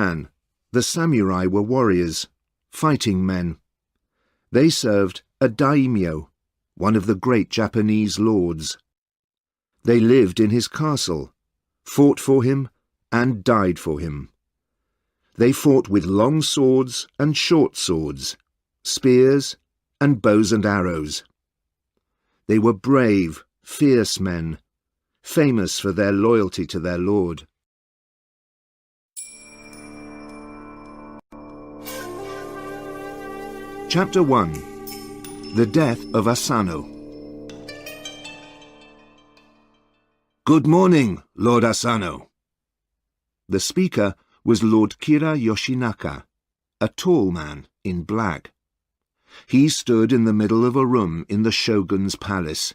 Japan, the samurai were warriors, fighting men. They served a daimyo, one of the great Japanese lords. They lived in his castle, fought for him, and died for him. They fought with long swords and short swords, spears and bows and arrows. They were brave, fierce men, famous for their loyalty to their lord. Chapter 1. The Death of Asano. "Good morning, Lord Asano." The speaker was Lord Kira Yoshinaka, a tall man in black. He stood in the middle of a room in the shogun's palace.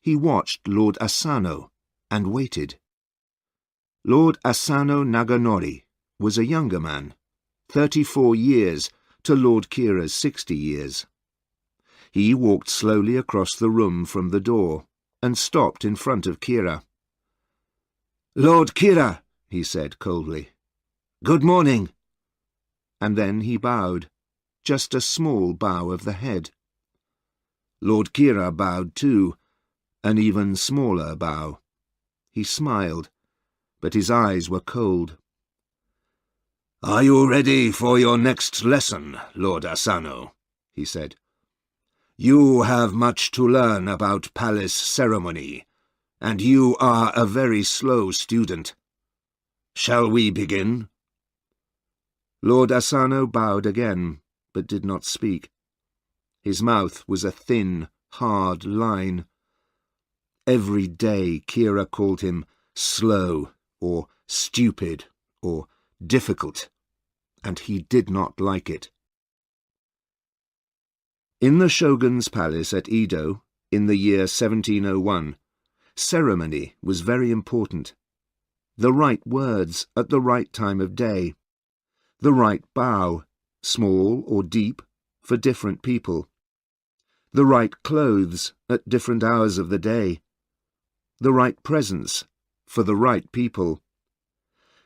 He watched Lord Asano and waited. Lord Asano Naganori was a younger man, 34 years to Lord Kira's 60 years. He walked slowly across the room from the door and stopped in front of Kira. "Lord Kira," he said coldly, "good morning." And then he bowed, just a small bow of the head. Lord Kira bowed too, an even smaller bow. He smiled, but his eyes were cold. "Are you ready for your next lesson, Lord Asano?" he said. "You have much to learn about palace ceremony, and you are a very slow student. Shall we begin?" Lord Asano bowed again, but did not speak. His mouth was a thin, hard line. Every day Kira called him slow, or stupid, or difficult, and he did not like it. In the shogun's palace at Edo, in the year 1701, ceremony was very important. The right words at the right time of day, the right bow, small or deep, for different people, the right clothes at different hours of the day, the right presents for the right people.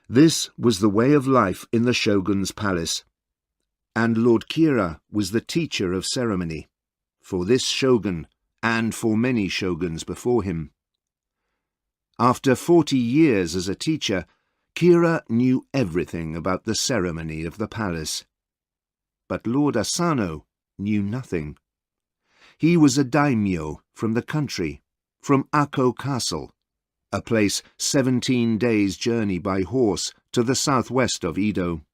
This was the way of life in the shogun's palace, and Lord Kira was the teacher of ceremony, for this shogun and for many shoguns before him. After 40 years as a teacher, Kira knew everything about the ceremony of the palace. But Lord Asano knew nothing. He was a daimyo from the country, from Ako Castle, a place 17 days' journey by horse to the southwest of Edo.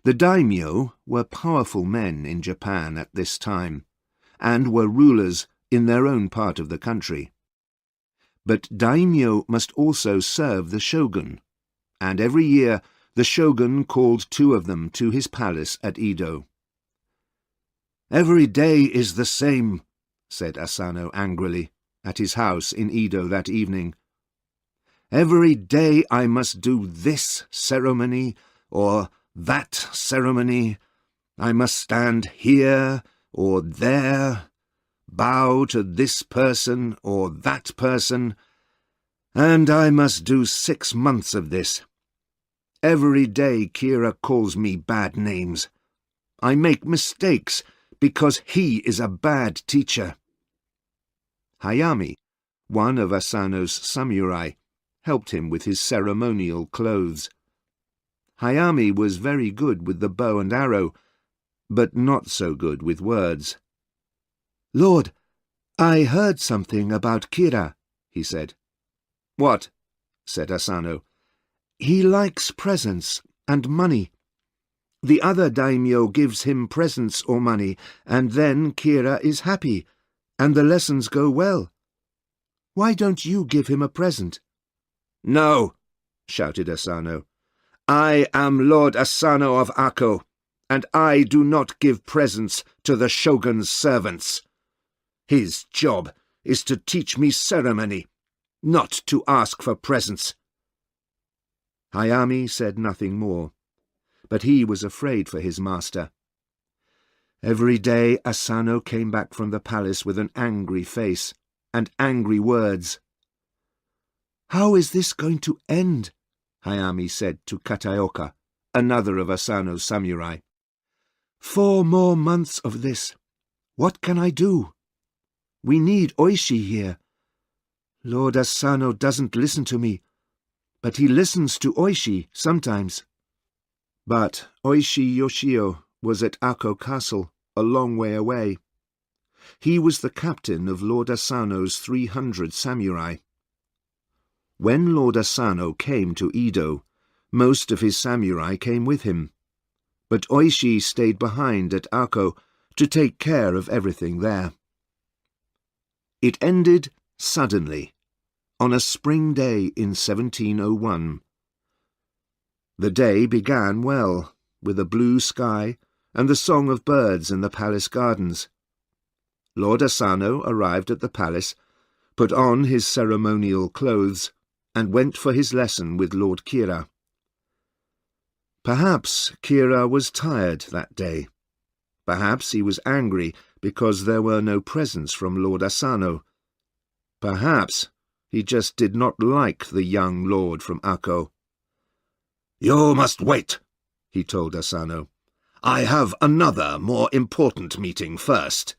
The daimyo were powerful men in Japan at this time, and were rulers in their own part of the country. But daimyo must also serve the shogun, and every year the shogun called 2 of them to his palace at Edo. "Every day is the same," said Asano angrily, at his house in Edo that evening. "Every day I must do this ceremony or that ceremony. I must stand here or there, bow to this person or that person, and I must do 6 months of this. Every day Kira calls me bad names. I make mistakes because he is a bad teacher." Hayami, one of Asano's samurai, helped him with his ceremonial clothes. Hayami was very good with the bow and arrow, but not so good with words. "Lord, I heard something about Kira," he said. "What?" said Asano. "He likes presents and money. The other daimyo gives him presents or money, and then Kira is happy, and the lessons go well. Why don't you give him a present?" "No," shouted Asano. "I am Lord Asano of Ako, and I do not give presents to the shogun's servants. His job is to teach me ceremony, not to ask for presents." Hayami said nothing more, but he was afraid for his master. Every day Asano came back from the palace with an angry face and angry words. "How is this going to end?" Hayami said to Kataoka, another of Asano's samurai. 4 more months of this. What can I do? We need Oishi here. Lord Asano doesn't listen to me, but he listens to Oishi sometimes. But Oishi Yoshio was at Ako Castle, a long way away. He was the captain of Lord Asano's 300 samurai. When Lord Asano came to Edo, most of his samurai came with him, but Oishi stayed behind at Ako to take care of everything there. It ended suddenly, on a spring day in 1701. The day began well, with a blue sky and the song of birds in the palace gardens. Lord Asano arrived at the palace, put on his ceremonial clothes, and went for his lesson with Lord Kira. Perhaps Kira was tired that day. Perhaps he was angry because there were no presents from Lord Asano. Perhaps he just did not like the young lord from Ako. "You must wait," he told Asano. "I have another, more important meeting first."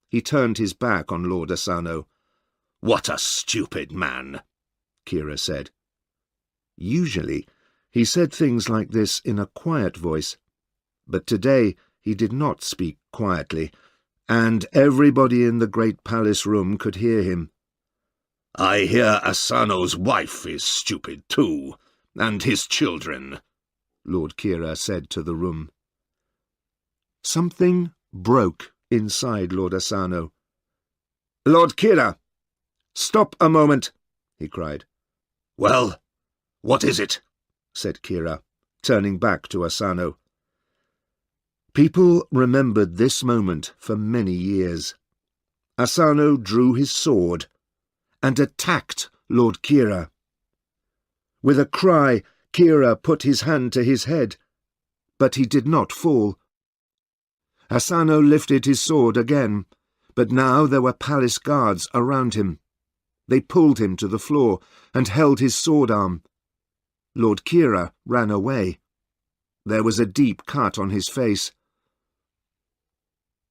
He turned his back on Lord Asano. "What a stupid man," Kira said. Usually, he said things like this in a quiet voice, but today he did not speak quietly, and everybody in the great palace room could hear him. "I hear Asano's wife is stupid too, and his children," Lord Kira said to the room. Something broke inside Lord Asano. "Lord Kira! Stop a moment!" he cried. "Well, what is it?" said Kira, turning back to Asano. People remembered this moment for many years. Asano drew his sword and attacked Lord Kira. With a cry, Kira put his hand to his head, but he did not fall. Asano lifted his sword again, but now there were palace guards around him. They pulled him to the floor and held his sword arm. Lord Kira ran away. There was a deep cut on his face.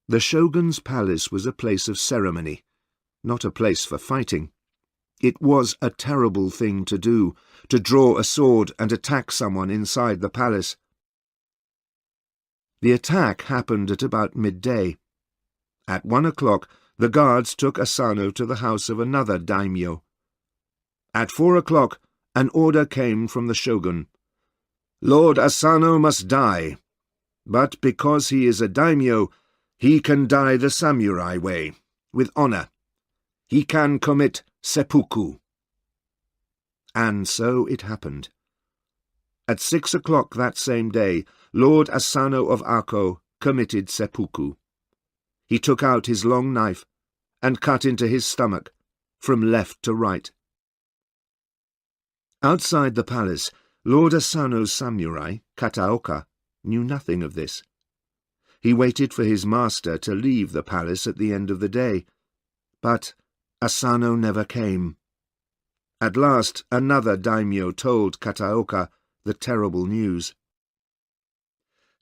The shogun's palace was a place of ceremony, not a place for fighting. It was a terrible thing to do, to draw a sword and attack someone inside the palace. The attack happened at about midday. At 1 o'clock, the guards took Asano to the house of another daimyo. At 4 o'clock, an order came from the shogun. Lord Asano must die, but because he is a daimyo, he can die the samurai way, with honor. He can commit seppuku. And so it happened. At 6 o'clock that same day, Lord Asano of Ako committed seppuku. He took out his long knife and cut into his stomach, from left to right. Outside the palace, Lord Asano's samurai, Kataoka, knew nothing of this. He waited for his master to leave the palace at the end of the day, but Asano never came. At last another daimyo told Kataoka the terrible news.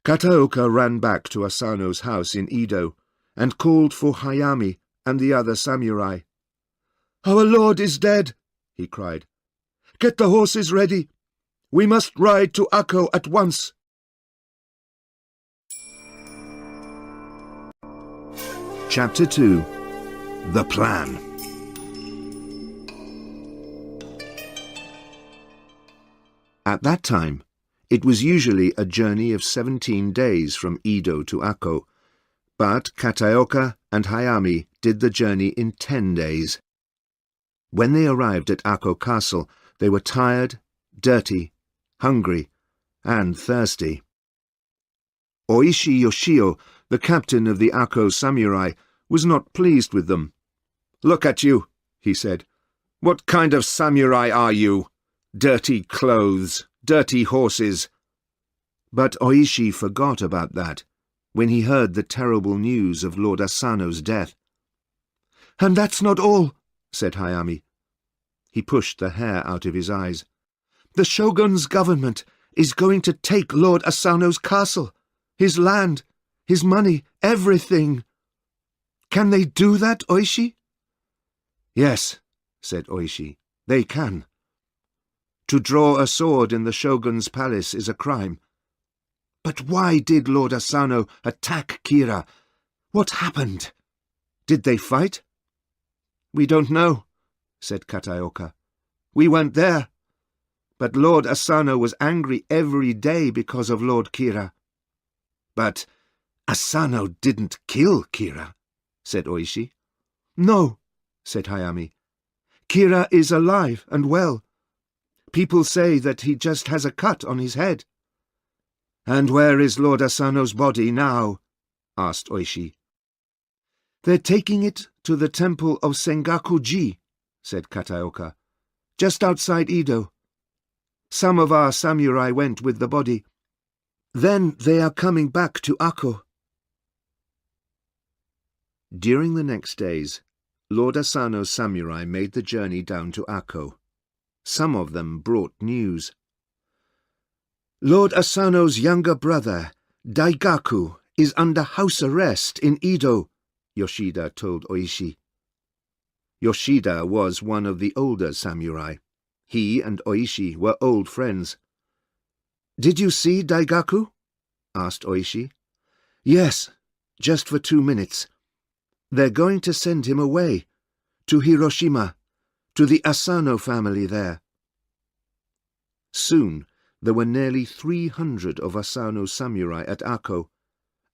Kataoka ran back to Asano's house in Edo and called for Hayami and the other samurai. "Our lord is dead," he cried. "Get the horses ready. We must ride to Ako at once." Chapter 2. The Plan. At that time, it was usually a journey of 17 days from Edo to Ako, but Kataoka and Hayami did the journey in 10 days. When they arrived at Ako Castle, they were tired, dirty, hungry, and thirsty. Oishi Yoshio, the captain of the Ako samurai, was not pleased with them. "Look at you," he said. "What kind of samurai are you? Dirty clothes, dirty horses." But Oishi forgot about that when he heard the terrible news of Lord Asano's death. "And that's not all," said Hayami. He pushed the hair out of his eyes. "The shogun's government is going to take Lord Asano's castle, his land, his money, everything. Can they do that, Oishi?" "Yes," said Oishi, "they can. To draw a sword in the shogun's palace is a crime. But why did Lord Asano attack Kira? What happened? Did they fight?" "We don't know," said Kataoka. "We weren't there. But Lord Asano was angry every day because of Lord Kira." "But Asano didn't kill Kira," said Oishi. "No," said Hayami. "Kira is alive and well. People say that he just has a cut on his head." "And where is Lord Asano's body now?" asked Oishi. "They're taking it to the temple of Sengaku-ji," said Kataoka, "just outside Edo. Some of our samurai went with the body. Then they are coming back to Akko." During the next days, Lord Asano's samurai made the journey down to Akko. Some of them brought news. "Lord Asano's younger brother, Daigaku, is under house arrest in Edo," Yoshida told Oishi. Yoshida was one of the older samurai. He and Oishi were old friends. "Did you see Daigaku?" asked Oishi. "Yes, just for 2 minutes. They're going to send him away, to Hiroshima, to the Asano family there." Soon there were nearly 300 of Asano's samurai at Akko,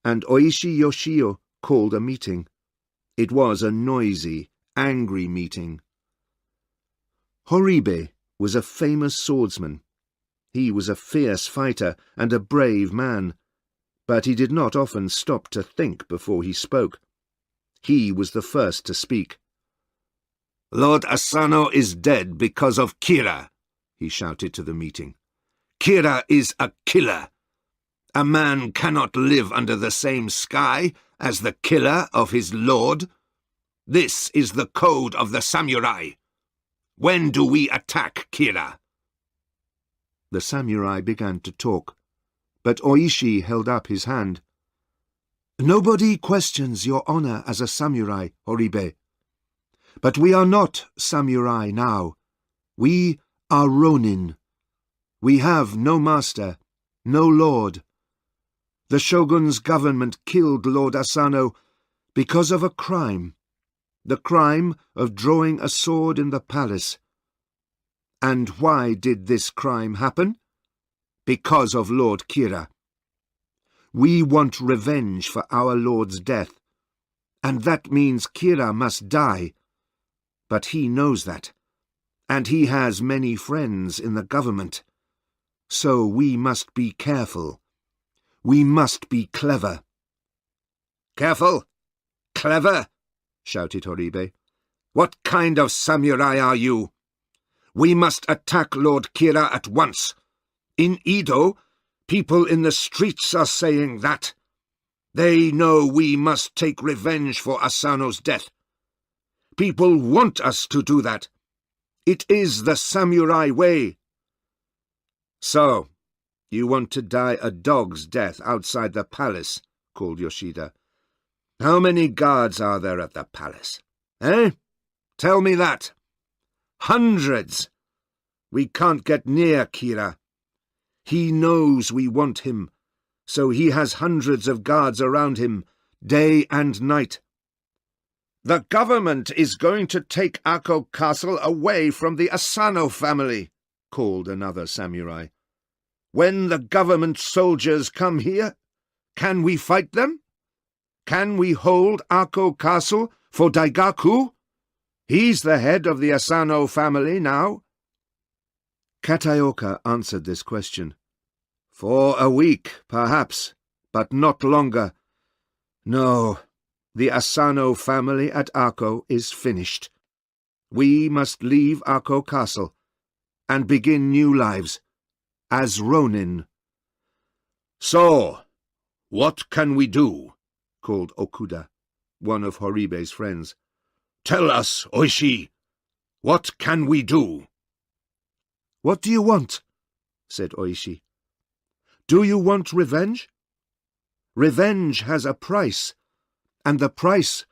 and Oishi Yoshio called a meeting. It was a noisy, angry meeting. Horibe was a famous swordsman. He was a fierce fighter and a brave man, but he did not often stop to think before he spoke. He was the first to speak. "Lord Asano is dead because of Kira," he shouted to the meeting. "Kira is a killer. A man cannot live under the same sky as the killer of his lord. This is the code of the samurai. When do we attack Kira?" The samurai began to talk, but Oishi held up his hand. "Nobody questions your honor as a samurai, Horibe. But we are not samurai now. We are Ronin. We have no master, no lord. The shogun's government killed Lord Asano because of a crime, the crime of drawing a sword in the palace. And why did this crime happen? Because of Lord Kira. We want revenge for our lord's death, and that means Kira must die. But he knows that, and he has many friends in the government. So we must be careful. We must be clever." "Careful? Clever?" shouted Horibe. "What kind of samurai are you? We must attack Lord Kira at once. In Edo, people in the streets are saying that. They know we must take revenge for Asano's death. People want us to do that. It is the samurai way." "So, you want to die a dog's death outside the palace," called Yoshida. "How many guards are there at the palace? Eh? Tell me that." "Hundreds. We can't get near Kira. He knows we want him, so he has hundreds of guards around him, day and night." "The government is going to take Akko Castle away from the Asano family," called another samurai. "When the government soldiers come here, can we fight them? Can we hold Akko Castle for Daigaku? He's the head of the Asano family now." Kataoka answered this question. "For a week, perhaps, but not longer. No, the Asano family at Akko is finished. We must leave Akko Castle and begin new lives as Ronin." "So, what can we do?" called Okuda, one of Horibe's friends. "Tell us, Oishi, what can we do?" "What do you want?" said Oishi. Do you want revenge? Revenge has a price, and the price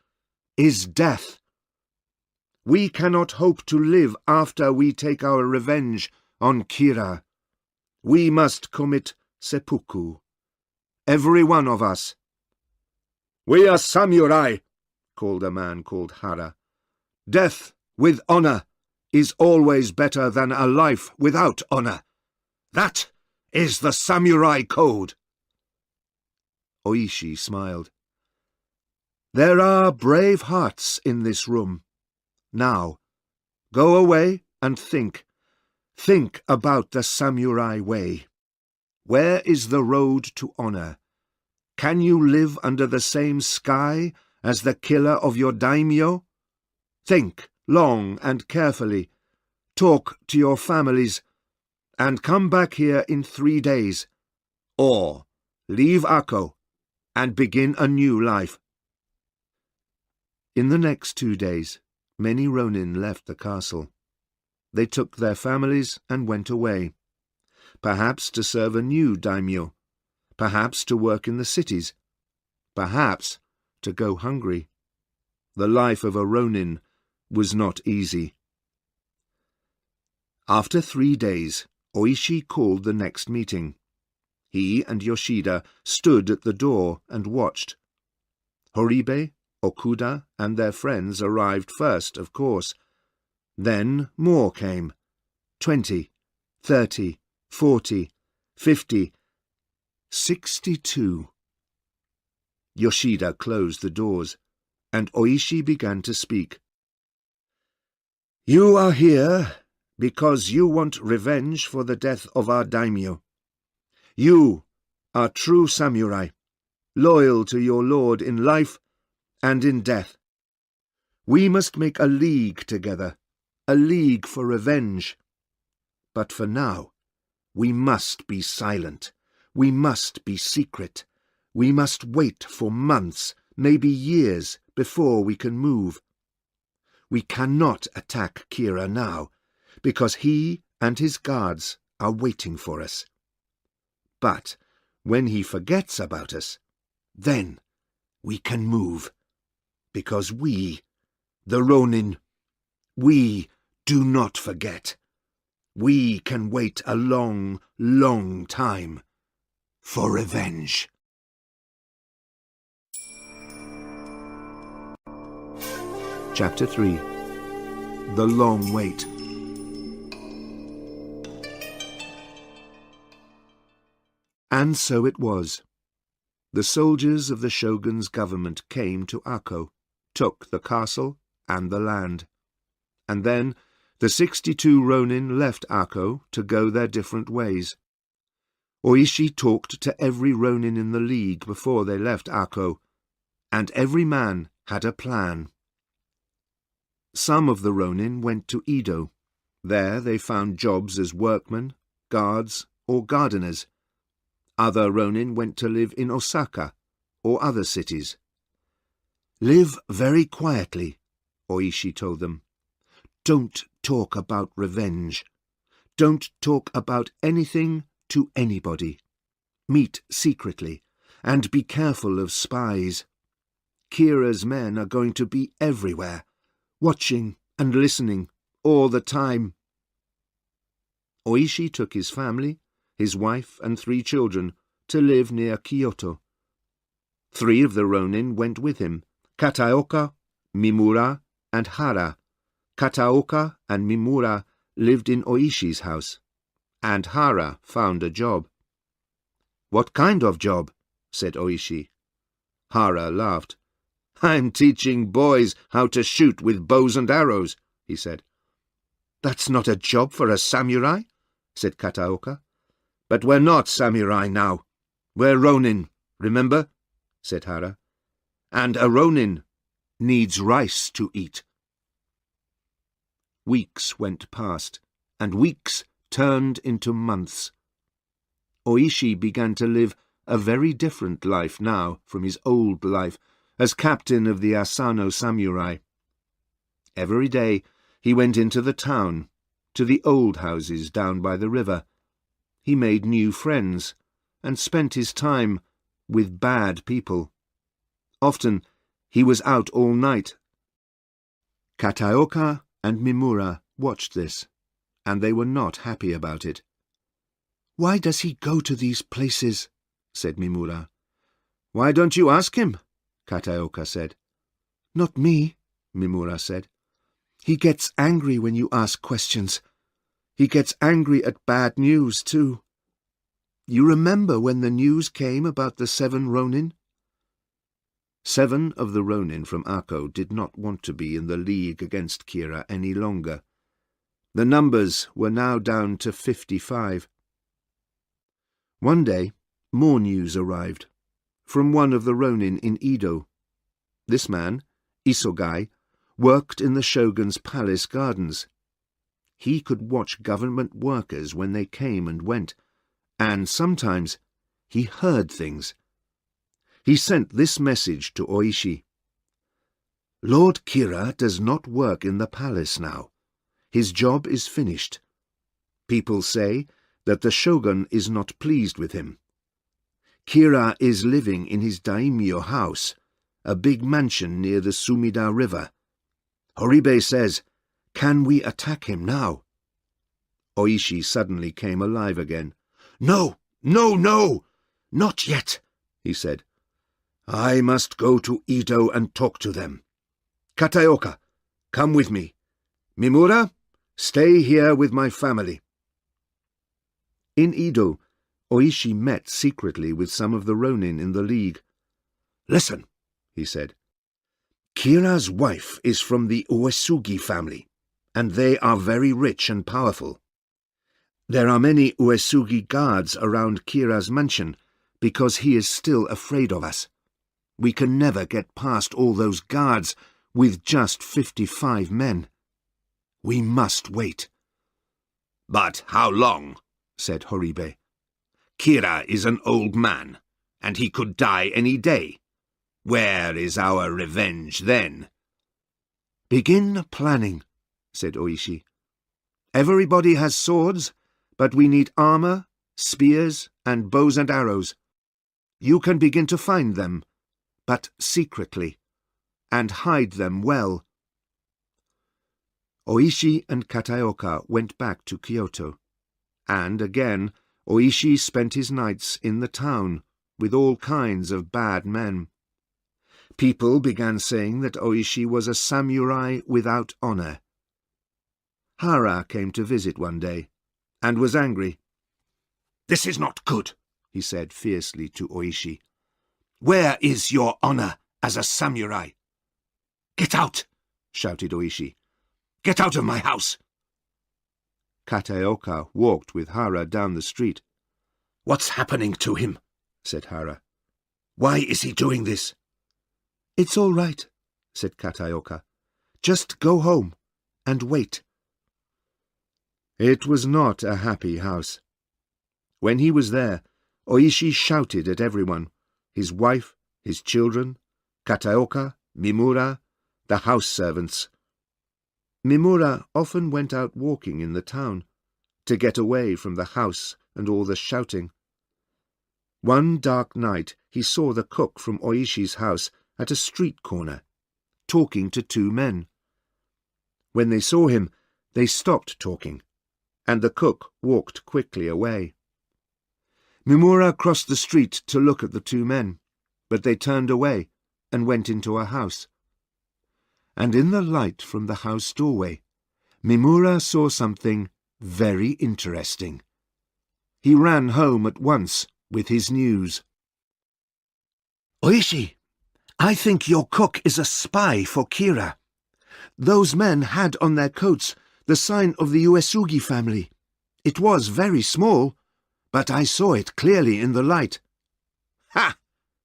is death. We cannot hope to live after we take our revenge on Kira. We must commit seppuku, every one of us. We are samurai, called a man called Hara. Death with honor is always better than a life without honor. That is the samurai code. Oishi smiled. There are brave hearts in this room. Now, go away and think. Think about the samurai way. Where is the road to honor? Can you live under the same sky as the killer of your daimyo? Think long and carefully. Talk to your families, and come back here in 3 days. Or leave Akko and begin a new life. In the next 2 days, many Ronin left the castle. They took their families and went away, perhaps to serve a new daimyo, perhaps to work in the cities, perhaps to go hungry. The life of a Ronin was not easy. After 3 days, Oishi called the next meeting. He and Yoshida stood at the door and watched. Horibe, Okuda, and their friends arrived first, of course. Then more came. 20, 30, 40, 50, 62. Yoshida closed the doors, and Oishi began to speak. You are here because you want revenge for the death of our daimyo. You are true samurai, loyal to your lord in life and in death. We must make a league together, a league for revenge. But for now, we must be silent. We must be secret. We must wait for months, maybe years, before we can move. We cannot attack Kira now, because he and his guards are waiting for us. But when he forgets about us, then we can move, because we, the Ronin, we do not forget. We can wait a long, long time for revenge. Chapter 3. The Long Wait. And so it was. The soldiers of the shogun's government came to Akko, took the castle and the land. And then the 62 Ronin left Akko to go their different ways. Oishi talked to every Ronin in the league before they left Akko, and every man had a plan. Some of the Ronin went to Edo. There they found jobs as workmen, guards, or gardeners. Other Ronin went to live in Osaka or other cities. Live very quietly, Oishi told them. Don't talk about revenge. Don't talk about anything to anybody. Meet secretly, and be careful of spies. Kira's men are going to be everywhere, watching and listening all the time. Oishi took his family, his wife and 3 children, to live near Kyoto. 3 of the Ronin went with him, Kataoka, Mimura, and Hara. Kataoka and Mimura lived in Oishi's house, and Hara found a job. What kind of job? Said Oishi. Hara laughed. I'm teaching boys how to shoot with bows and arrows, he said. That's not a job for a samurai, said Kataoka. But we're not samurai now. We're Ronin, remember? Said Hara. And a Ronin needs rice to eat. Weeks went past, and weeks turned into months. Oishi began to live a very different life now from his old life as captain of the Asano samurai. Every day he went into the town, to the old houses down by the river. He made new friends, and spent his time with bad people. Often he was out all night. Kataoka and Mimura watched this, and they were not happy about it. "Why does he go to these places?" said Mimura. "Why don't you ask him?" Kataoka said. "Not me," Mimura said. "He gets angry when you ask questions. He gets angry at bad news, too. You remember when the news came about the 7 Ronin?" 7 of the Ronin from Akko did not want to be in the league against Kira any longer. The numbers were now down to 55. One day, more news arrived, from one of the Ronin in Edo. This man, Isogai, worked in the shogun's palace gardens. He could watch government workers when they came and went, and sometimes he heard things. He sent this message to Oishi. "Lord Kira does not work in the palace now. His job is finished. People say that the shogun is not pleased with him. Kira is living in his daimyo house, a big mansion near the Sumida River. Horibe says, 'Can we attack him now?'" Oishi suddenly came alive again. "No, no, no! Not yet," he said. "I must go to Edo and talk to them. Kataoka, come with me. Mimura, stay here with my family." In Edo, Oishi met secretly with some of the Ronin in the league. "Listen," he said. "Kira's wife is from the Uesugi family, and they are very rich and powerful. There are many Uesugi guards around Kira's mansion because he is still afraid of us. We can never get past all those guards with just 55 men. We must wait." "But how long?" said Horibe. "Kira is an old man, and he could die any day. Where is our revenge then?" "Begin planning," said Oishi. "Everybody has swords, but we need armor, spears, and bows and arrows. You can begin to find them, but secretly, and hide them well." Oishi and Kataoka went back to Kyoto, and again Oishi spent his nights in the town with all kinds of bad men. People began saying that Oishi was a samurai without honor. Hara came to visit one day, and was angry. "This is not good," he said fiercely to Oishi. "Where is your honor as a samurai?" "Get out!" shouted Oishi. "Get out of my house!" Kataoka walked with Hara down the street. "What's happening to him?" said Hara. "Why is he doing this?" "It's all right," said Kataoka. "Just go home and wait." It was not a happy house. When he was there, Oishi shouted at everyone, his wife, his children, Kataoka, Mimura, the house servants. Mimura often went out walking in the town, to get away from the house and all the shouting. One dark night he saw the cook from Oishi's house at a street corner, talking to 2 men. When they saw him, they stopped talking, and the cook walked quickly away. Mimura crossed the street to look at the 2 men, but they turned away and went into a house. And in the light from the house doorway, Mimura saw something very interesting. He ran home at once with his news. "Oishi, I think your cook is a spy for Kira. Those men had on their coats the sign of the Uesugi family. It was very small, but I saw it clearly in the light." "Ha!"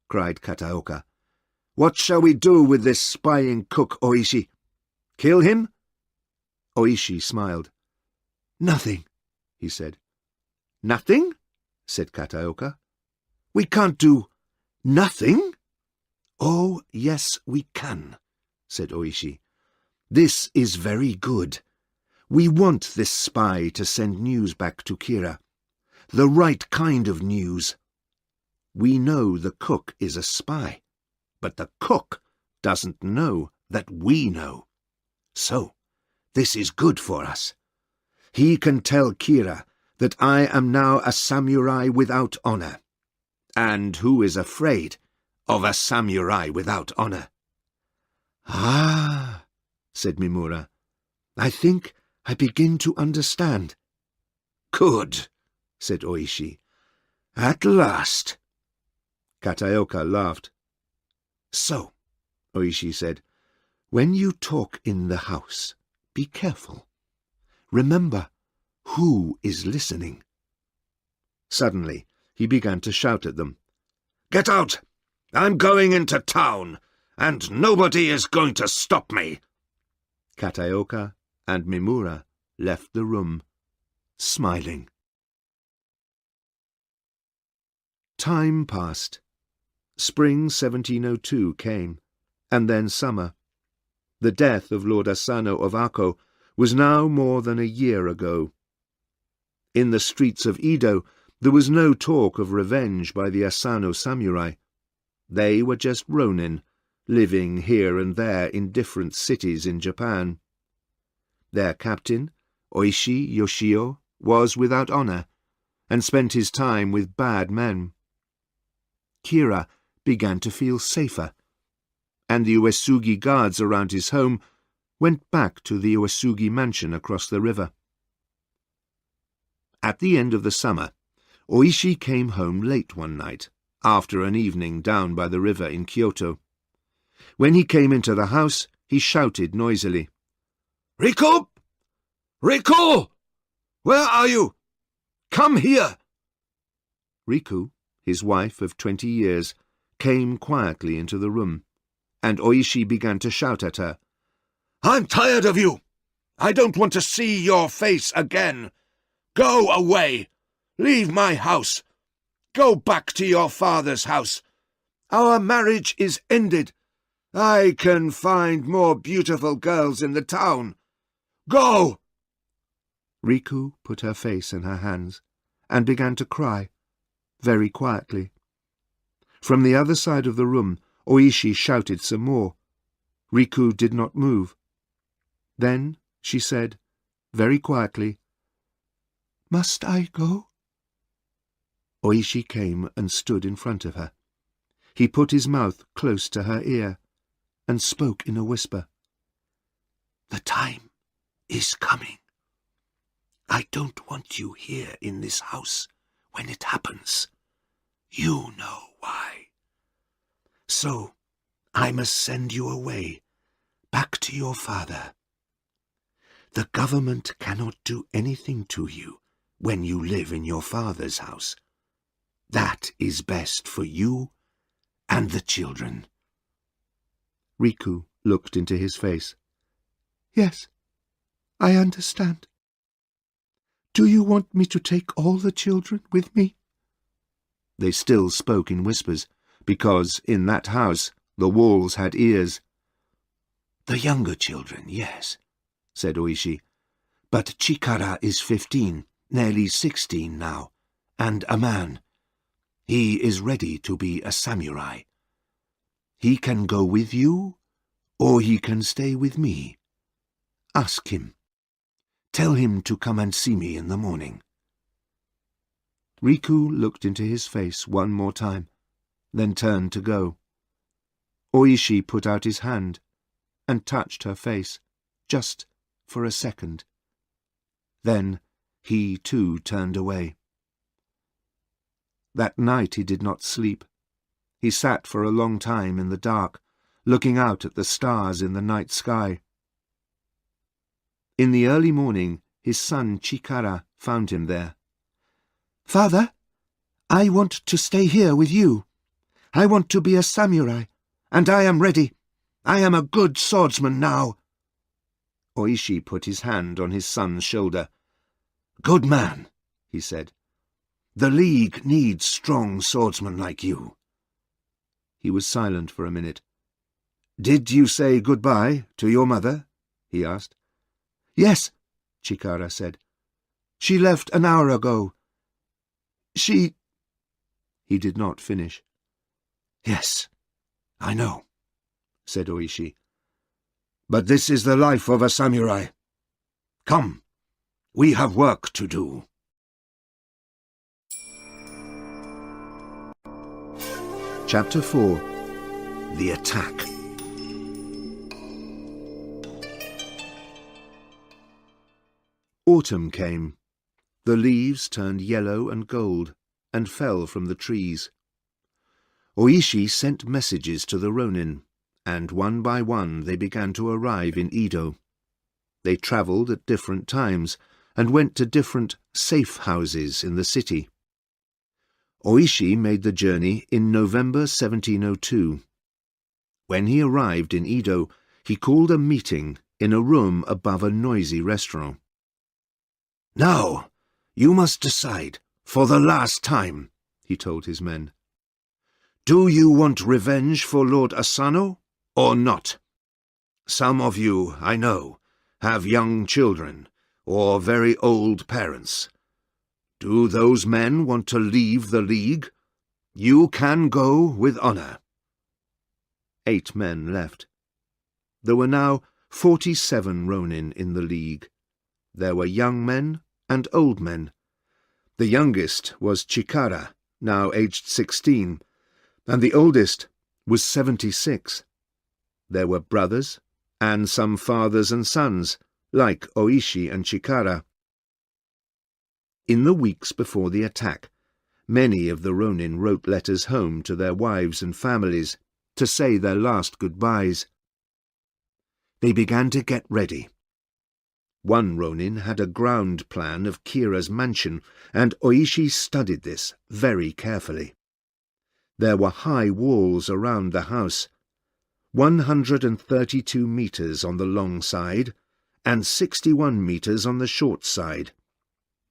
cried Kataoka. "What shall we do with this spying cook, Oishi? Kill him?" Oishi smiled. "Nothing," he said. "Nothing?" said Kataoka. "We can't do nothing?" "Oh, yes, we can," said Oishi. "This is very good. We want this spy to send news back to Kira. The right kind of news. We know the cook is a spy, but the cook doesn't know that we know. So, this is good for us. He can tell Kira that I am now a samurai without honor. And who is afraid of a samurai without honor? Ah, said Mimura. I think I begin to understand. Good, said Oishi. At last. Kataoka laughed. So, Oishi said, when you talk in the house, be careful. Remember who is listening. Suddenly, he began to shout at them. Get out! I'm going into town, and nobody is going to stop me. Kataoka and Mimura left the room, smiling. Time passed. Spring 1702 came, and then summer. The death of Lord Asano of Ako was now more than a year ago. In the streets of Edo, there was no talk of revenge by the Asano samurai. They were just Ronin, living here and there in different cities in Japan. Their captain, Oishi Yoshio, was without honor, and spent his time with bad men. Kira began to feel safer, and the Uesugi guards around his home went back to the Uesugi mansion across the river. At the end of the summer, Oishi came home late one night, after an evening down by the river in Kyoto. When he came into the house, he shouted noisily, "Riku! Riku! Where are you? Come here!" Riku, his wife of 20 years, came quietly into the room, and Oishi began to shout at her, "I'm tired of you! I don't want to see your face again! Go away! Leave my house! Go back to your father's house! Our marriage is ended! I can find more beautiful girls in the town! Go!" Riku put her face in her hands and began to cry, very quietly. From the other side of the room, Oishi shouted some more. Riku did not move. Then she said, very quietly, "Must I go?" Oishi came and stood in front of her. He put his mouth close to her ear and spoke in a whisper. "The time is coming. I don't want you here in this house when it happens. You know why. So I must send you away, back to your father. The government cannot do anything to you when you live in your father's house. That is best for you and the children." Riku looked into his face. "Yes, I understand. Do you want me to take all the children with me?" They still spoke in whispers, because in that house the walls had ears. "The younger children, yes," said Oishi. "But Chikara is 15, nearly 16 now, and a man. He is ready to be a samurai. He can go with you, or he can stay with me. Ask him. Tell him to come and see me in the morning." Riku looked into his face one more time, then turned to go. Oishi put out his hand and touched her face, just for a second. Then he too turned away. That night he did not sleep. He sat for a long time in the dark, looking out at the stars in the night sky. In the early morning, his son Chikara found him there. "Father, I want to stay here with you. I want to be a samurai, and I am ready. I am a good swordsman now." Oishi put his hand on his son's shoulder. "Good man," he said. "The League needs strong swordsmen like you." He was silent for a minute. "Did you say goodbye to your mother?" he asked. "Yes," Chikara said. "She left an hour ago. She—" He did not finish. "Yes, I know," said Oishi. "But this is the life of a samurai. Come, we have work to do." Chapter 4. The Attack. Autumn came. The leaves turned yellow and gold, and fell from the trees. Oishi sent messages to the Ronin, and one by one they began to arrive in Edo. They travelled at different times, and went to different safe houses in the city. Oishi made the journey in November 1702. When he arrived in Edo, he called a meeting in a room above a noisy restaurant. "Now, you must decide, for the last time," he told his men. "Do you want revenge for Lord Asano, or not? Some of you, I know, have young children, or very old parents. Do those men want to leave the League? You can go with honour." 8 men left. There were now 47 Ronin in the League. There were young men and old men. The youngest was Chikara, now aged 16, and the oldest was 76. There were brothers, and some fathers and sons, like Oishi and Chikara. In the weeks before the attack, many of the Ronin wrote letters home to their wives and families to say their last goodbyes. They began to get ready. One Ronin had a ground plan of Kira's mansion, and Oishi studied this very carefully. There were high walls around the house, 132 metres on the long side, and 61 metres on the short side.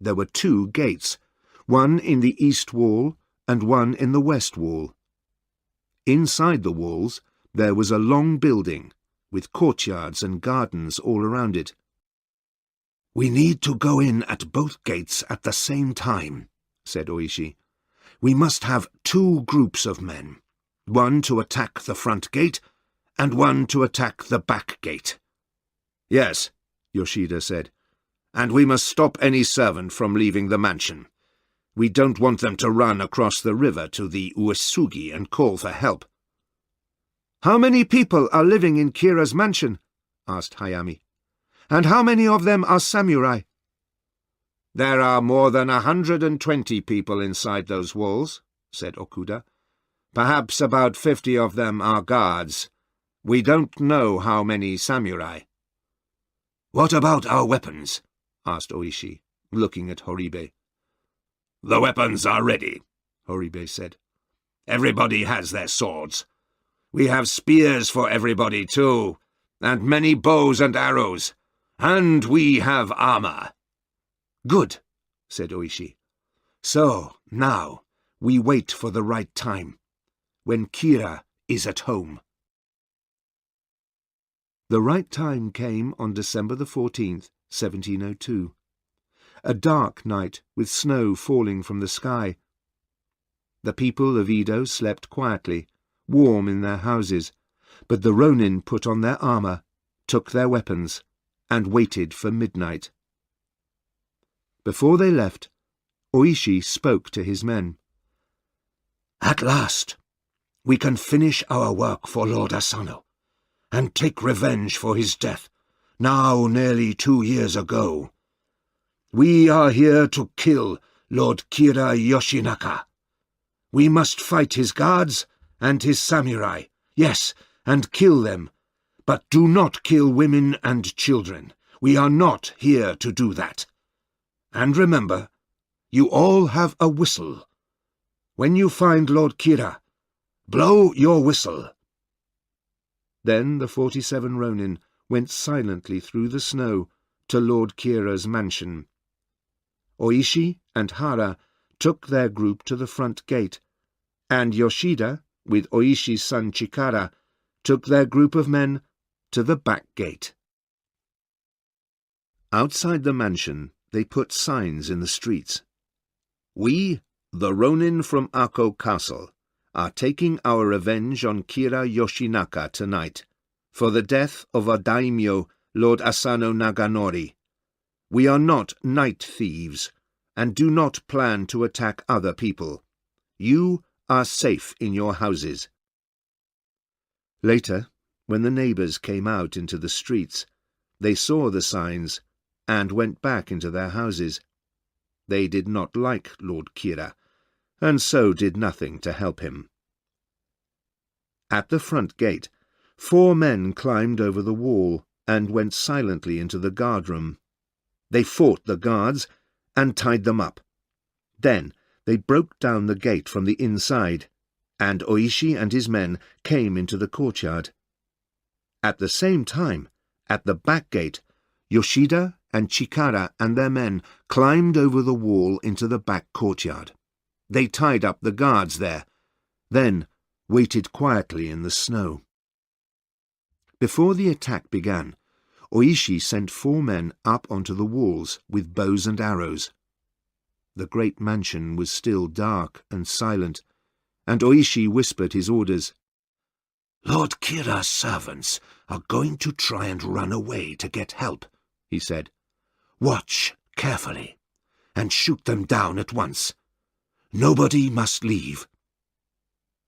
There were 2 gates, one in the east wall and one in the west wall. Inside the walls there was a long building, with courtyards and gardens all around it. "We need to go in at both gates at the same time," said Oishi. "We must have 2 groups of men, one to attack the front gate, and one to attack the back gate." "Yes," Yoshida said. "And we must stop any servant from leaving the mansion. We don't want them to run across the river to the Uesugi and call for help." "How many people are living in Kira's mansion?" asked Hayami. "And how many of them are samurai?" "There are more than 120 people inside those walls," said Okuda. "Perhaps about 50 of them are guards. We don't know how many samurai." "What about our weapons?" asked Oishi, looking at Horibe. "The weapons are ready," Horibe said. "Everybody has their swords. We have spears for everybody too, and many bows and arrows, and we have armour." "Good," said Oishi. "So, now, we wait for the right time, when Kira is at home." The right time came on December the 14th, 1702. A dark night with snow falling from the sky. The people of Edo slept quietly, warm in their houses, but the Ronin put on their armour, took their weapons, and waited for midnight. Before they left, Oishi spoke to his men. "At last, we can finish our work for Lord Asano, and take revenge for his death, now nearly 2 years ago. We are here to kill Lord Kira Yoshinaka. We must fight his guards and his samurai, yes, and kill them, but do not kill women and children. We are not here to do that. And remember, you all have a whistle. When you find Lord Kira, blow your whistle." Then the 47 Ronin went silently through the snow to Lord Kira's mansion. Oishi and Hara took their group to the front gate, and Yoshida, with Oishi's son Chikara, took their group of men to the back gate. Outside the mansion, they put signs in the streets. "We, The Ronin from Ako Castle are taking our revenge on Kira Yoshinaka tonight for the death of a daimyo, Lord Asano Naganori. We are not night thieves and do not plan to attack other people. You are safe in your houses." Later, when the neighbours came out into the streets, they saw the signs and went back into their houses. They did not like Lord Kira, and so did nothing to help him. At the front gate, 4 men climbed over the wall and went silently into the guardroom. They fought the guards and tied them up. Then they broke down the gate from the inside, and Oishi and his men came into the courtyard. At the same time, at the back gate, Yoshida and Chikara and their men climbed over the wall into the back courtyard. They tied up the guards there, then waited quietly in the snow. Before the attack began, Oishi sent 4 men up onto the walls with bows and arrows. The great mansion was still dark and silent, and Oishi whispered his orders. "Lord Kira's servants are going to try and run away to get help," he said. "Watch carefully, and shoot them down at once. Nobody must leave."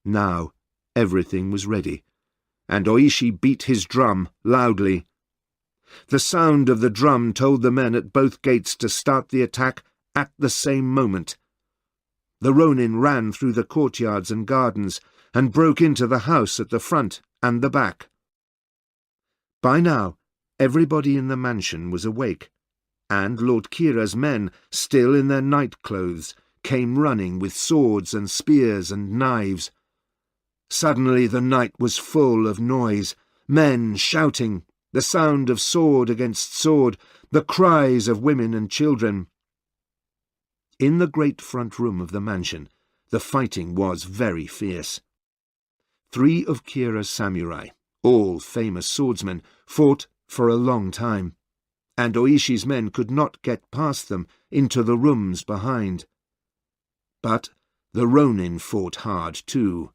Now everything was ready, and Oishi beat his drum loudly. The sound of the drum told the men at both gates to start the attack at the same moment. The Ronin ran through the courtyards and gardens and broke into the house at the front and the back. By now, everybody in the mansion was awake, and Lord Kira's men, still in their night clothes, came running with swords and spears and knives. Suddenly the night was full of noise, men shouting, the sound of sword against sword, the cries of women and children. In the great front room of the mansion, the fighting was very fierce. 3 of Kira's samurai, all famous swordsmen, fought for a long time, and Oishi's men could not get past them into the rooms behind. But the Ronin fought hard too,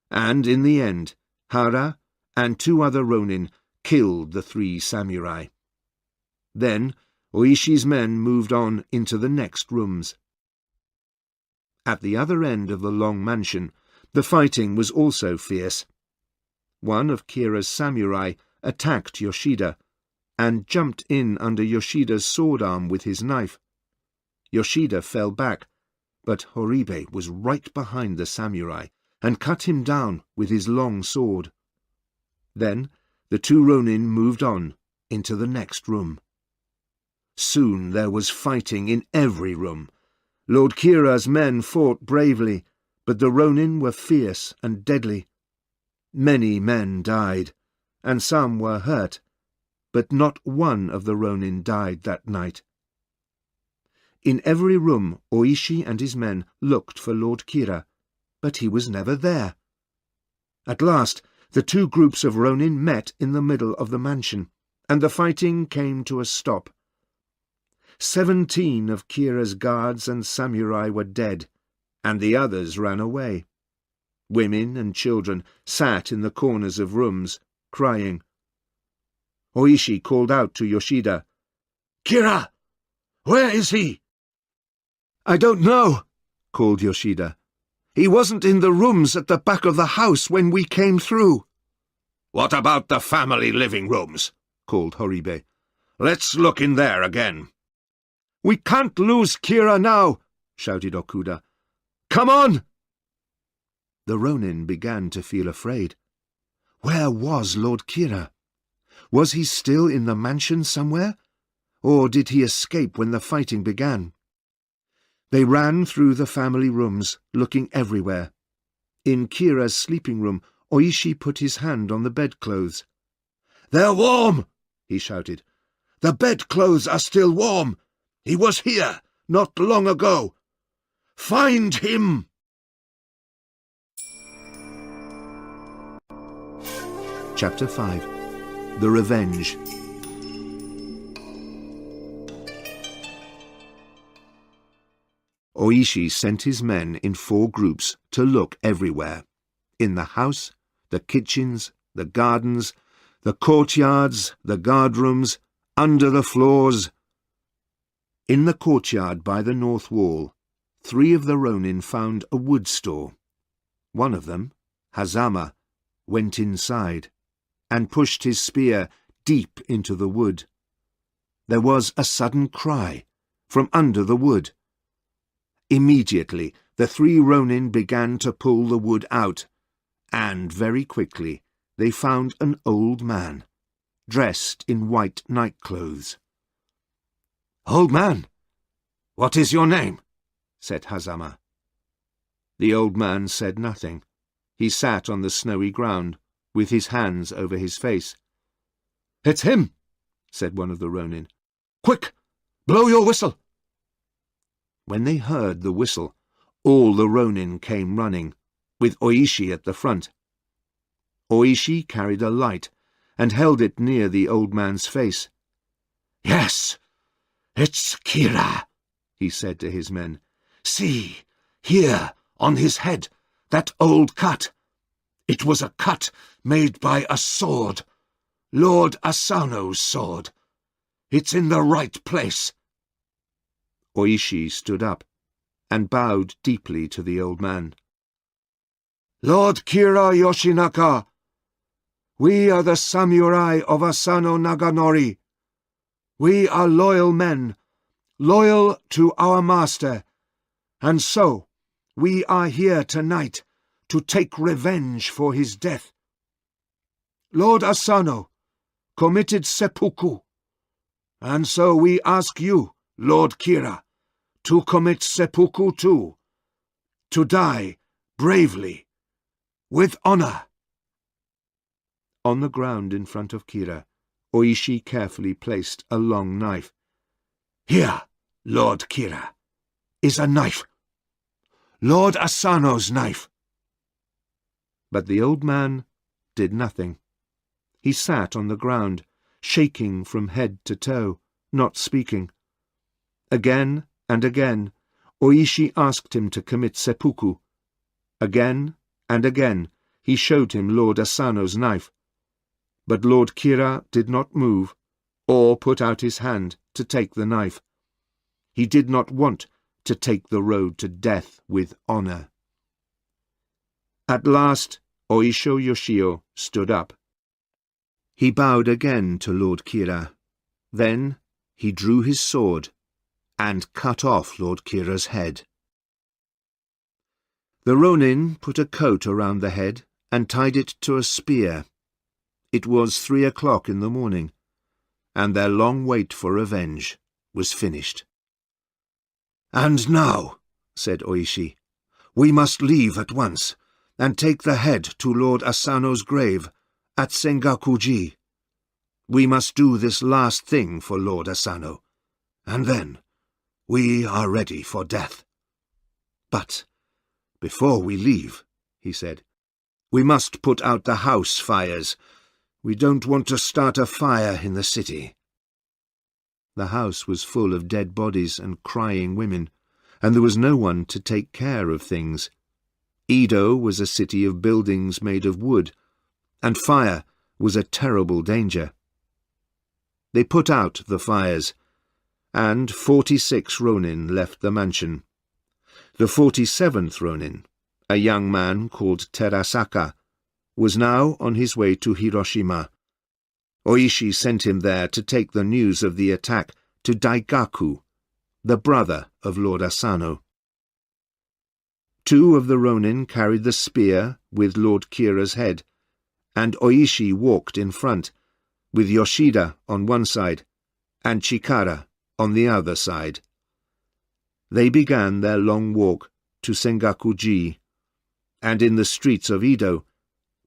and in the end, Hara and 2 other Ronin killed the 3 samurai. Then Oishi's men moved on into the next rooms. At the other end of the long mansion, the fighting was also fierce. One of Kira's samurai attacked Yoshida, and jumped in under Yoshida's sword arm with his knife. Yoshida fell back, but Horibe was right behind the samurai, and cut him down with his long sword. Then the 2 Ronin moved on into the next room. Soon there was fighting in every room. Lord Kira's men fought bravely, but the Ronin were fierce and deadly. Many men died, and some were hurt, but not one of the Ronin died that night. In every room Oishi and his men looked for Lord Kira, but he was never there. At last the 2 groups of Ronin met in the middle of the mansion, and the fighting came to a stop. 17 of Kira's guards and samurai were dead, and the others ran away. Women and children sat in the corners of rooms, crying. Oishi called out to Yoshida, "Kira! Where is he?" "I don't know," called Yoshida. "He wasn't in the rooms at the back of the house when we came through." "What about the family living rooms?" called Horibe. "Let's look in there again." "We can't lose Kira now," shouted Okuda. "Come on!" The Ronin began to feel afraid. Where was Lord Kira? Was he still in the mansion somewhere? Or did he escape when the fighting began? They ran through the family rooms, looking everywhere. In Kira's sleeping room, Oishi put his hand on the bedclothes. "They're warm!" he shouted. "The bedclothes are still warm! He was here not long ago! Find him!" Chapter 5. The Revenge. Oishi sent his men in 4 groups to look everywhere, in the house, the kitchens, the gardens, the courtyards, the guardrooms, under the floors. In the courtyard by the north wall, 3 of the Ronin found a wood store. One of them, Hazama, went inside and pushed his spear deep into the wood. There was a sudden cry from under the wood. Immediately the 3 Ronin began to pull the wood out, and very quickly they found an old man, dressed in white nightclothes. "Old man, what is your name?" said Hazama. The old man said nothing. He sat on the snowy ground, with his hands over his face. "It's him," said one of the Ronin. "Quick, blow your whistle." When they heard the whistle, all the Ronin came running, with Oishi at the front. Oishi carried a light and held it near the old man's face. "Yes, it's Kira," he said to his men. "See, here, on his head, that old cut. It was a cut made by a sword, Lord Asano's sword. It's in the right place." Oishi stood up and bowed deeply to the old man. "Lord Kira Yoshinaka, we are the samurai of Asano Naganori. We are loyal men, loyal to our master, and so we are here tonight to take revenge for his death. Lord Asano committed seppuku, and so we ask you, Lord Kira, to commit seppuku too, to die bravely, with honor." On the ground in front of Kira, Oishi carefully placed a long knife. "Here, Lord Kira, is a knife. Lord Asano's knife." But the old man did nothing. He sat on the ground, shaking from head to toe, not speaking. Again and again, Oishi asked him to commit seppuku. Again and again, he showed him Lord Asano's knife. But Lord Kira did not move, or put out his hand to take the knife. He did not want to take the road to death with honor. At last, Oisho Yoshio stood up. He bowed again to Lord Kira. Then he drew his sword and cut off Lord Kira's head. The Ronin put a coat around the head and tied it to a spear. It was 3 o'clock in the morning, and their long wait for revenge was finished. "And now," said Oishi, "we must leave at once, and take the head to Lord Asano's grave at Sengakuji. We must do this last thing for Lord Asano, and then we are ready for death. But before we leave," he said, "we must put out the house fires. We don't want to start a fire in the city." The house was full of dead bodies and crying women, and there was no one to take care of things. Edo was a city of buildings made of wood, and fire was a terrible danger. They put out the fires, and 46 Ronin left the mansion. The 47th Ronin, a young man called Terasaka, was now on his way to Hiroshima. Oishi sent him there to take the news of the attack to Daigaku, the brother of Lord Asano. 2 of the Ronin carried the spear with Lord Kira's head, and Oishi walked in front, with Yoshida on one side and Chikara on the other side. They began their long walk to Sengakuji, and in the streets of Edo,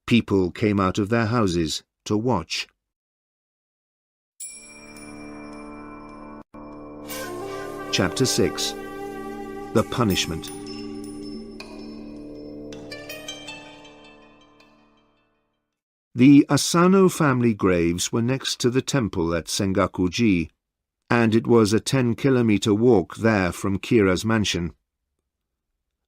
people came out of their houses to watch. Chapter 6. The Punishment. The Asano family graves were next to the temple at Sengakuji, and it was a 10-kilometer walk there from Kira's mansion.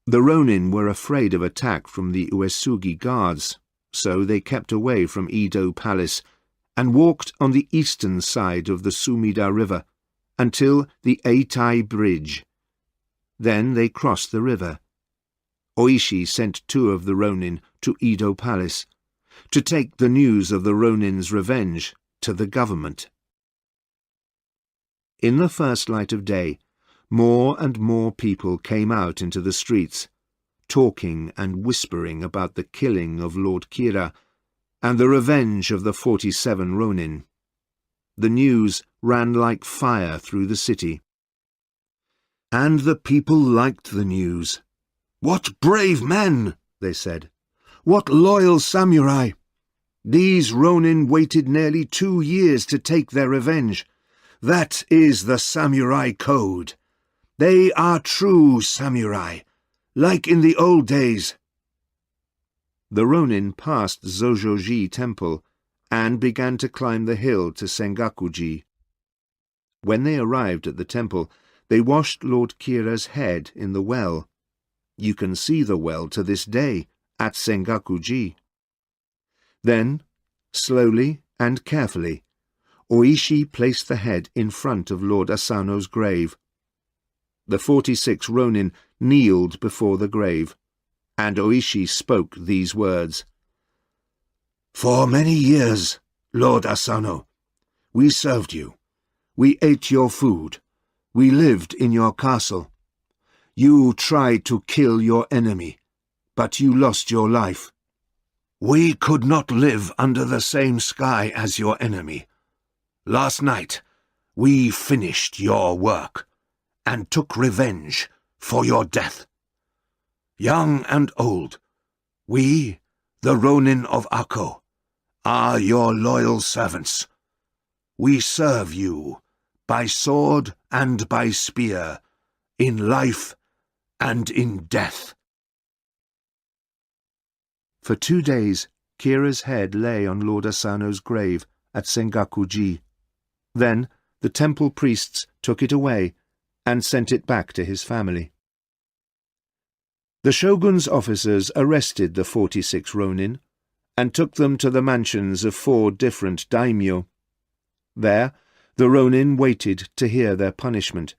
The Ronin were afraid of attack from the Uesugi guards, so they kept away from Edo Palace and walked on the eastern side of the Sumida River until the Eitai Bridge. Then they crossed the river. Oishi sent 2 of the Ronin to Edo Palace to take the news of the Ronin's revenge to the government. In the first light of day, more and more people came out into the streets, talking and whispering about the killing of Lord Kira and the revenge of the 47 Ronin. The news ran like fire through the city. And the people liked the news. "What brave men!" they said. "What loyal samurai! These Ronin waited nearly 2 years to take their revenge. That is the samurai code. They are true samurai, like in the old days." The Ronin passed Zojoji Temple and began to climb the hill to Sengakuji. When they arrived at the temple, they washed Lord Kira's head in the well. You can see the well to this day at Sengakuji. Then, slowly and carefully, Oishi placed the head in front of Lord Asano's grave. The 46 Ronin kneeled before the grave, and Oishi spoke these words. "For many years, Lord Asano, we served you. We ate your food. We lived in your castle. You tried to kill your enemy, but you lost your life. We could not live under the same sky as your enemy. Last night, we finished your work and took revenge for your death. Young and old, we, the Ronin of Akko, are your loyal servants. We serve you by sword and by spear, in life and in death." For 2 days, Kira's head lay on Lord Asano's grave at Sengakuji. Then the temple priests took it away and sent it back to his family. The shogun's officers arrested the 46 Ronin and took them to the mansions of 4 different daimyo. There, the Ronin waited to hear their punishment.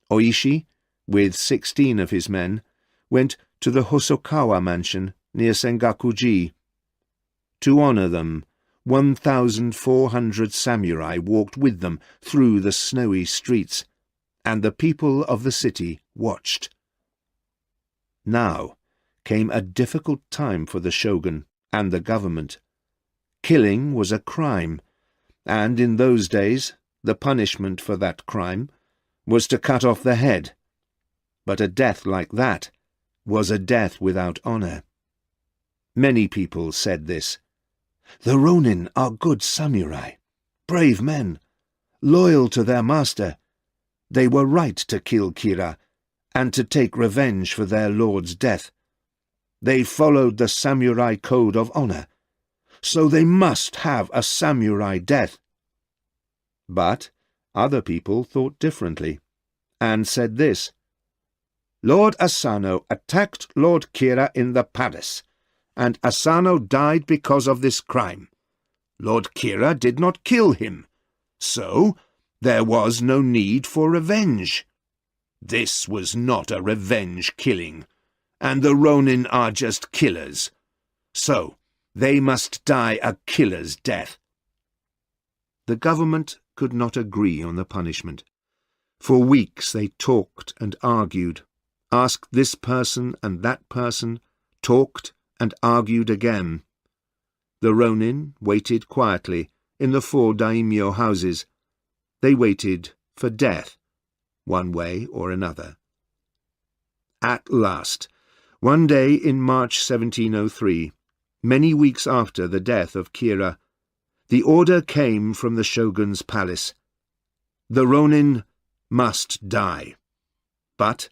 Oishi, with 16 of his men, went to the Hosokawa mansion near Sengakuji. To honor them, 1,400 samurai walked with them through the snowy streets, and the people of the city watched. Now came a difficult time for the shogun and the government. Killing was a crime, and in those days the punishment for that crime was to cut off the head. But a death like that was a death without honor. Many people said this. The Ronin are good samurai, brave men, loyal to their master. They were right to kill Kira and to take revenge for their lord's death. They followed the samurai code of honor, so they must have a samurai death. But other people thought differently, and said this. Lord Asano attacked Lord Kira in the palace, and Asano died because of this crime. Lord Kira did not kill him, so there was no need for revenge. This was not a revenge killing, and the Ronin are just killers, so they must die a killer's death. The government could not agree on the punishment. For weeks they talked and argued, asked this person and that person, talked and argued again. The Ronin waited quietly in the 4 daimyo houses. They waited for death, one way or another. At last, one day in March 1703, many weeks after the death of Kira, the order came from the shogun's palace. The Ronin must die. But,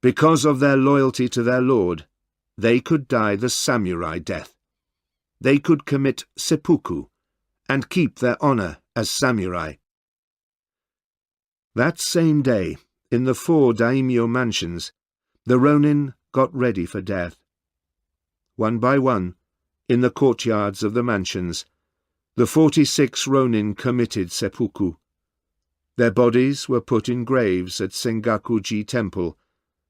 because of their loyalty to their lord, they could die the samurai death. They could commit seppuku and keep their honor as samurai. That same day, in the 4 daimyo mansions, the Ronin got ready for death. One by one, in the courtyards of the mansions, the 46 Ronin committed seppuku. Their bodies were put in graves at Sengakuji Temple,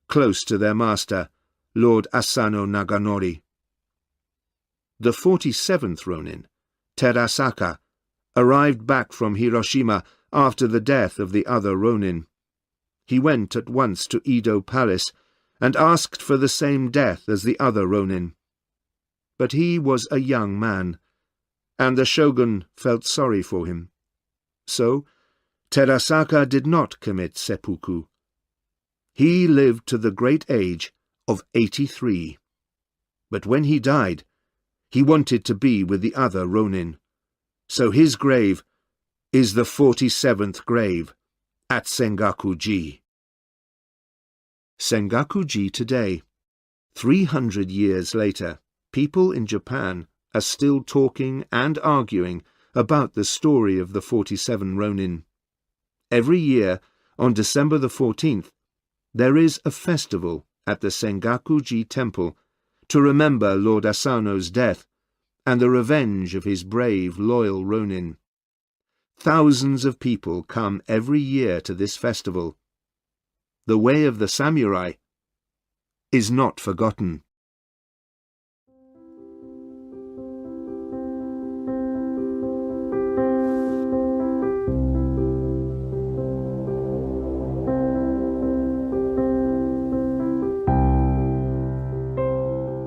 close to their master, Lord Asano Naganori. The 47th Ronin, Terasaka, arrived back from Hiroshima after the death of the other Ronin. He went at once to Edo Palace and asked for the same death as the other Ronin. But he was a young man, and the shogun felt sorry for him. So, Terasaka did not commit seppuku. He lived to the great age of 83. But when he died, he wanted to be with the other Ronin. So his grave is the 47th grave at Sengakuji. Sengakuji today. 300 years later, people in Japan are still talking and arguing about the story of the 47 Ronin. Every year, on December the 14th, there is a festival at the Sengakuji Temple to remember Lord Asano's death and the revenge of his brave, loyal Ronin. Thousands of people come every year to this festival. The way of the samurai is not forgotten.